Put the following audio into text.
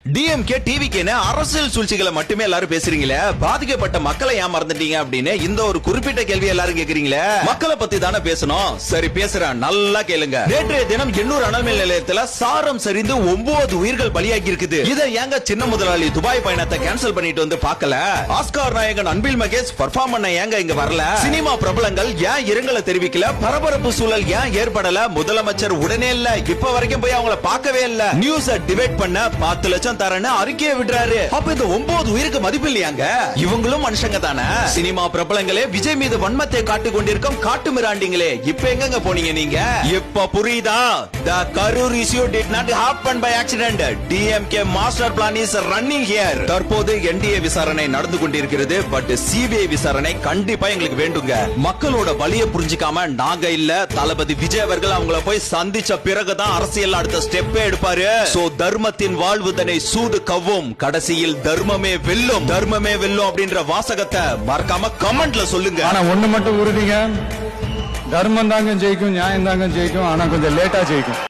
DMK டிவிக்கேன்னு அரசியல் சூழ்ச்சிகளை மட்டுமே எல்லாரும் பேசுறீங்களே, பாதிக்கப்பட்ட மக்களை ஏன் மறந்துட்டீங்க அப்படின்னு இந்த ஒரு குறிப்பிட்ட கேள்வி எல்லாரும் கேக்குறீங்களே. மக்களை பத்தி தானே பேசணும். சரி பேசுறேன், நல்லா கேளுங்க. நேற்றைய தினம் 800 அனல்மின் நிலையத்துல சாரம் சரிந்து 9 உயிர்கள் பலியாகி இருக்குது. இதை ஏங்க சின்ன முதலாளி துபாய் பயணத்தை கேன்சல் பண்ணிட்டு வந்து பார்க்கல? ஆஸ்கார் நாயகன் அன்பில் மகேஷ் பர்ஃபார்ம் பண்ண ஏங்க இங்க வரல? சினிமா பிரபலங்கள் ஏன் இரங்கலை தெரிவிக்கல? பரபரப்பு சூழல் ஏன் ஏற்படல? முதலமைச்சர் உடனே இல்ல, இப்ப வரைக்கும் போய் அவங்கள பார்க்கவே இல்ல. நியூஸ டிபேட் பண்ண 10 லட்சம் தரன்னு அறிக்கையை விடுறாரு. அப்ப இந்த 9 உயிருக்கு மதிப்பு இல்லையாங்க? இவங்களும் மனுஷங்க தானே. சினிமா பிரபலங்களே விஜய் மீது வன்மத்தை காட்டிக் கொண்டிருக்கும் காட்டு மிராண்டிங்களே, இப்ப எங்க போனீங்க நீங்க? இப்ப புரியுதா? The Karur issue did not happen by accident. DMK master plan is running here. தற்போது NDA விசாரணை நடந்து கொண்டிருக்கிறது. பட் CBI விசாரணை கண்டிப்பா எங்களுக்கு வேண்டுங்க. மக்களோட வலியை புரிஞ்சுக்காம நாங்க இல்ல, தளபதி விஜய் அவர்கள் அவங்கள போய் சந்திச்ச பிறகுதான் அரசியல் அடுத்த ஸ்டெப்பே எடுப்பாரு. சோ தர்மத்தின் வாழ்வுதனை சூது கவ்வும், கடைசியில் தர்மமே வெல்லும். தர்மமே வெல்லும் அப்படின்ற வாசகத்தை மறக்காம கமெண்ட்ல சொல்லுங்க. ஆனா ஒண்ணு மட்டும் உறுதிங்க, தர்மம் தாங்க ஜெயிக்கும், நியாயம் தாங்க ஜெயிக்கும். ஆனா கொஞ்சம் லேட்டா ஜெயிக்கும்.